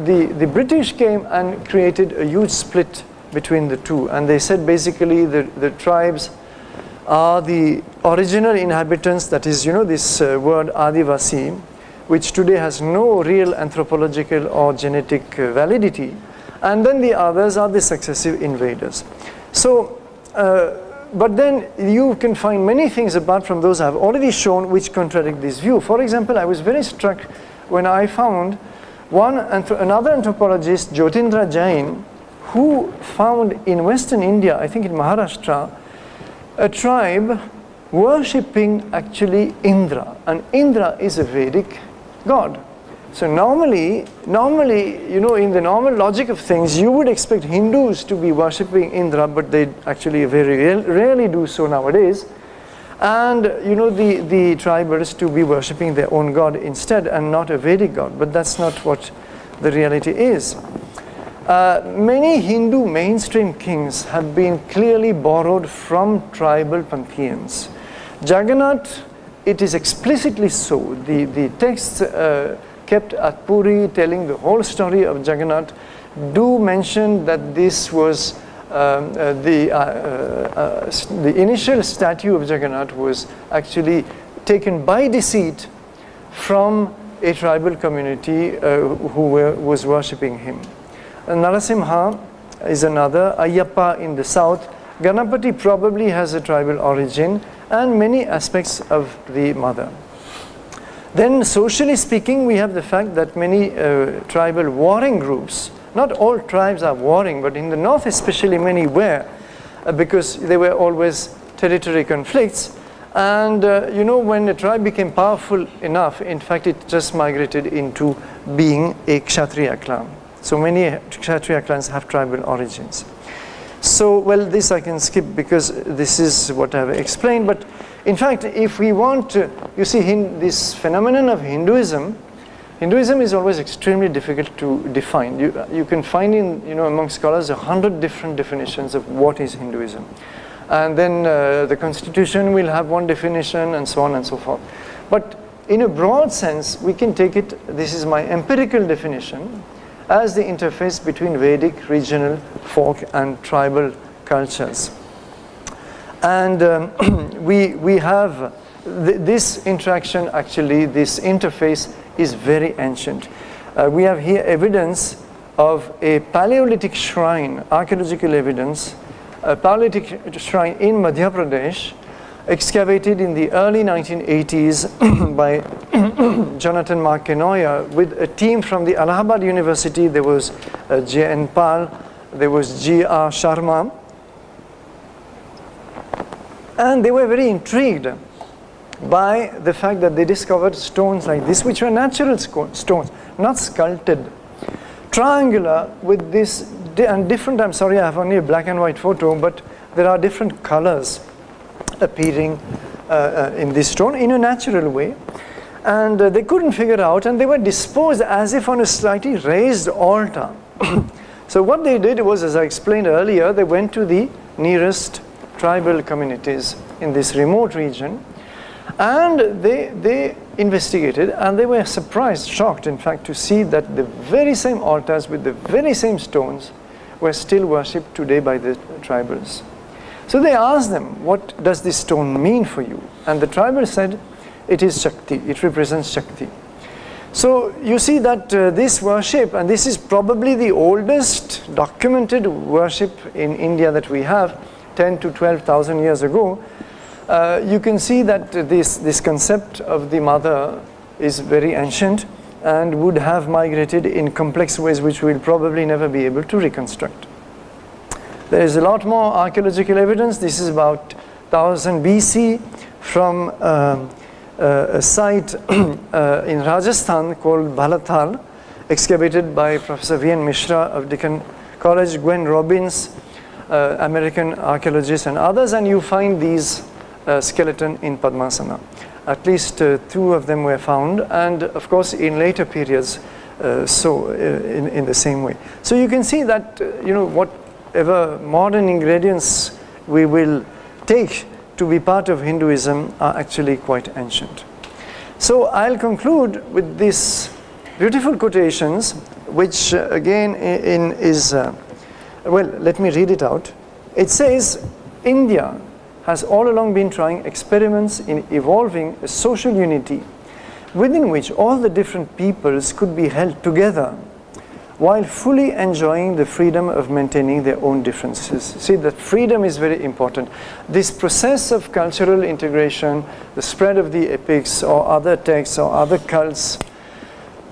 the British came and created a huge split between the two. And they said basically the tribes are the original inhabitants, that is, you know, this word Adivasi, which today has no real anthropological or genetic validity. And then the others are the successive invaders. So, but then you can find many things apart from those I've already shown which contradict this view. For example, I was very struck when I found another anthropologist, Jyotindra Jain, who found in Western India, I think in Maharashtra, a tribe worshipping actually Indra. And Indra is a Vedic god. So normally, you know, in the normal logic of things, you would expect Hindus to be worshipping Indra, but they actually very rarely do so nowadays. And, you know, the tribals to be worshipping their own god instead and not a Vedic god. But that's not what the reality is. Many Hindu mainstream kings have been clearly borrowed from tribal pantheons. Jagannath, it is explicitly so. The texts kept at Puri telling the whole story of Jagannath do mention that this was the initial statue of Jagannath was actually taken by deceit from a tribal community who was worshipping him. Narasimha is another, Ayyappa in the south. Ganapati probably has a tribal origin and many aspects of the mother. Then socially speaking, we have the fact that many tribal warring groups, not all tribes are warring, but in the north especially many were, because there were always territory conflicts. And you know, when a tribe became powerful enough, in fact it just migrated into being a Kshatriya clan. So many Kshatriya clans have tribal origins. So, well, this I can skip because this is what I've explained. But in fact, if we want to, you see, this phenomenon of Hinduism is always extremely difficult to define. You can find in, you know, among scholars 100 different definitions of what is Hinduism. And then the constitution will have one definition and so on and so forth. But in a broad sense, we can take it, this is my empirical definition, as the interface between Vedic, regional, folk and tribal cultures. And we have this interaction, actually, this interface is very ancient. We have here evidence of a Paleolithic shrine, archaeological evidence, a Paleolithic shrine in Madhya Pradesh, excavated in the early 1980s by Jonathan Mark Kenoya with a team from the Allahabad University. There was J.N. Pal, there was G.R. Sharma, and they were very intrigued by the fact that they discovered stones like this, which were natural stones, not sculpted, triangular with this, and different, I'm sorry I have only a black and white photo, but there are different colors appearing in this stone in a natural way. And they couldn't figure out, and they were disposed as if on a slightly raised altar. So what they did was, as I explained earlier, they went to the nearest tribal communities in this remote region, and they investigated, and they were surprised, shocked in fact, to see that the very same altars with the very same stones were still worshipped today by the tribals. So they asked them, what does this stone mean for you? And the tribal said, it is Shakti, it represents Shakti. So you see that this worship, and this is probably the oldest documented worship in India that we have, 10 to 12,000 years ago, you can see that this concept of the mother is very ancient and would have migrated in complex ways which we'll probably never be able to reconstruct. There is a lot more archaeological evidence. This is about 1000 BC from a site in Rajasthan called Bhalathal, excavated by Professor V.N. Mishra of Deccan College, Gwen Robbins, American archaeologists, and others, and you find these skeleton in Padmasana. At least 2 of them were found, and of course in later periods in the same way. So you can see that whatever modern ingredients we will take to be part of Hinduism are actually quite ancient. So I'll conclude with these beautiful quotations, which again well, let me read it out. It says, India has all along been trying experiments in evolving a social unity within which all the different peoples could be held together while fully enjoying the freedom of maintaining their own differences. See, that freedom is very important. This process of cultural integration, the spread of the epics or other texts or other cults,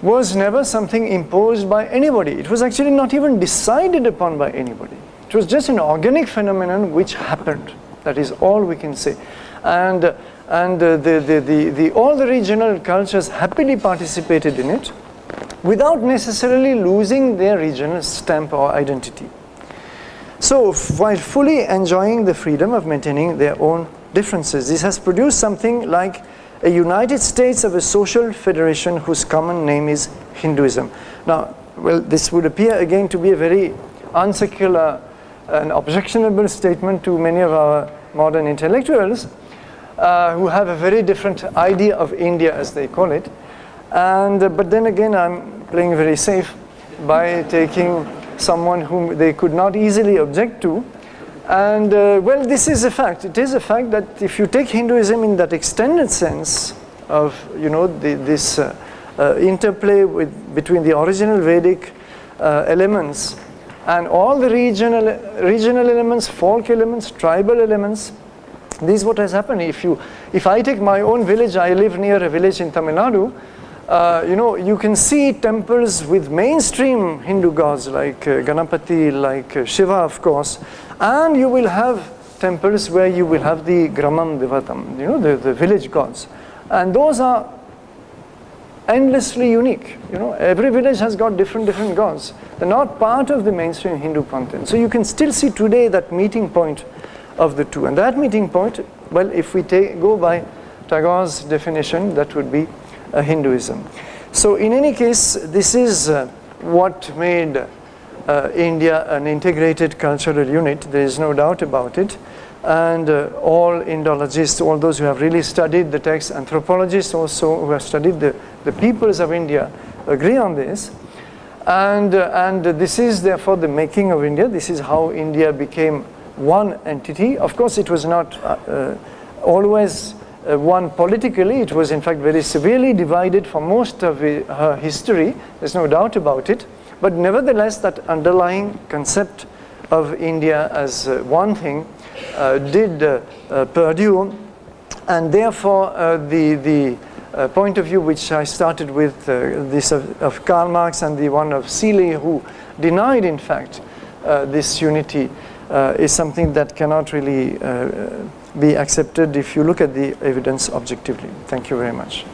was never something imposed by anybody. It was actually not even decided upon by anybody. It was just an organic phenomenon which happened. That is all we can say. And all the regional cultures happily participated in it without necessarily losing their regional stamp or identity. So while fully enjoying the freedom of maintaining their own differences, this has produced something like a United States of a social federation whose common name is Hinduism. Now, well, this would appear again to be a very unsecular and objectionable statement to many of our modern intellectuals who have a very different idea of India, as they call it. But then again, I'm playing very safe by taking someone whom they could not easily object to. And well, this is a fact. It is a fact that if you take Hinduism in that extended sense of, this interplay between the original Vedic elements and all the regional elements, folk elements, tribal elements, this is what has happened. If I take my own village, I live near a village in Tamil Nadu, you can see temples with mainstream Hindu gods like Ganapati, like Shiva, of course, and you will have temples where you will have the Gramam Devatam, the village gods. And those are endlessly unique. Every village has got different gods. They're not part of the mainstream Hindu content. So you can still see today that meeting point of the two. And that meeting point, well, if we go by Tagore's definition, that would be Hinduism. So in any case, this is what made India an integrated cultural unit. There is no doubt about it. And all Indologists, all those who have really studied the text, anthropologists also who have studied the peoples of India, agree on this. And this is therefore the making of India. This is how India became one entity. Of course, it was not always one politically. It was in fact very severely divided for most of her history. There's no doubt about it. But nevertheless, that underlying concept of India as one thing did perdure, and therefore the point of view which I started with, this of Karl Marx and the one of Seeley, who denied in fact this unity, is something that cannot really be accepted if you look at the evidence objectively. Thank you very much.